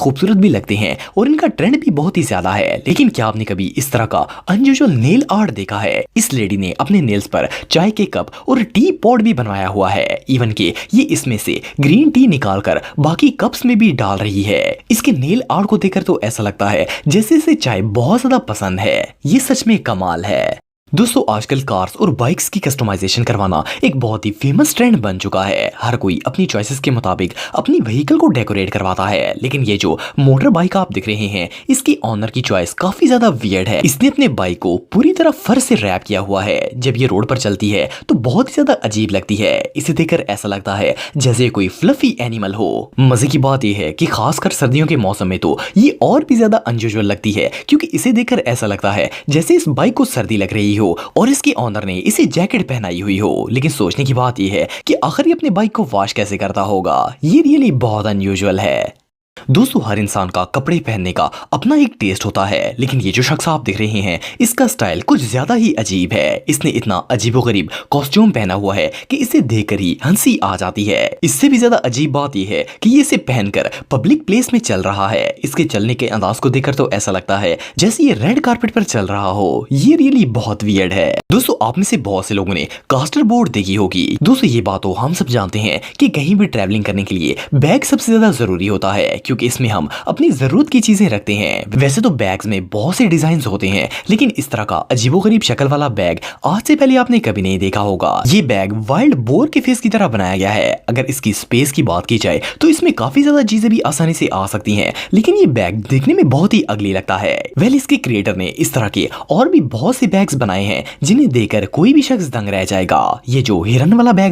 खूबसूरत भी लगते हैं और इनका ट्रेंड भी बहुत ही ज्यादा है। लेकिन क्या आपने कभी इस तरह का अनयूजुअल नेल आर्ट देखा है? इस लेडी ने अपने नेल्स पर चाय के कप और टी पॉट भी बनवाया हुआ है। इवन के ये इसमें से ग्रीन टी निकालकर बाकी कप्स में भी डाल रही है। इसके नेल आर्ट को देखकर तो ऐसा लगता है जैसे इसे चाय बहुत ज्यादा पसंद है। ये सच में कमाल है। दोस्तों आजकल कार्स और बाइक्स की कस्टमाइजेशन करवाना एक बहुत ही फेमस ट्रेंड बन चुका है। हर कोई अपनी चॉइसेस के मुताबिक अपनी व्हीकल को डेकोरेट करवाता है। लेकिन ये जो मोटर बाइक आप दिख रहे हैं, इसकी ऑनर की चॉइस काफी ज्यादा वियर्ड है। इसने अपने बाइक को पूरी तरह फर से रैप किया हुआ है। जब ये रोड पर चलती है तो बहुत ही ज्यादा अजीब लगती है। इसे देखकर ऐसा लगता है जैसे कोई फ्लफी एनिमल हो। मजे की बात यह है कि खासकर सर्दियों के मौसम में तो ये और भी ज्यादा अनयूजुअल लगती है, क्योंकि इसे देखकर ऐसा लगता है जैसे इस बाइक को सर्दी लग रही हो और इसके ऑनर ने इसे जैकेट पहनाई हुई हो। लेकिन सोचने की बात यह है कि आखिर ये अपने बाइक को वॉश कैसे करता होगा। ये रियली बहुत अनयूजुअल है। दोस्तों हर इंसान का कपड़े पहनने का अपना एक टेस्ट होता है, लेकिन ये जो शख्स आप देख रहे हैं, इसका स्टाइल कुछ ज्यादा ही अजीब है। इसने इतना अजीबोगरीब कॉस्ट्यूम पहना हुआ है कि इसे देखकर ही हंसी आ जाती है। इससे भी ज्यादा अजीब बात यह है कि ये इसे पहनकर पब्लिक प्लेस में चल रहा है। इसके चलने के अंदाज को देखकर तो ऐसा लगता है जैसे ये रेड कारपेट पर चल रहा हो। ये रियली बहुत वियर्ड है। दोस्तों आप में से बहुत से लोगों ने कास्टर बोर्ड देखी होगी। दोस्तों ये बात तो हम सब जानते हैं कि कहीं भी ट्रैवलिंग करने के लिए बैग सबसे ज्यादा जरूरी होता है, क्योंकि इसमें हम अपनी जरूरत की चीजें रखते हैं। वैसे तो बैग्स में बहुत से डिजाइन होते हैं, लेकिन इस तरह का अजीबोगरीब शक्ल वाला बैग आज से पहले आपने कभी नहीं देखा होगा। ये बैग वाइल्ड बोर के फेस की तरह बनाया गया है। अगर इसकी स्पेस की बात की जाए तो इसमें काफी ज्यादा चीजें भी आसानी से आ सकती हैं, लेकिन ये बैग देखने में बहुत ही अगली लगता है। वेल इसके क्रिएटर ने इस तरह के और भी बहुत से बैग्स बनाए हैं जिन्हें देखकर कोई भी शख्स दंग रह जाएगा। ये जो हिरन वाला बैग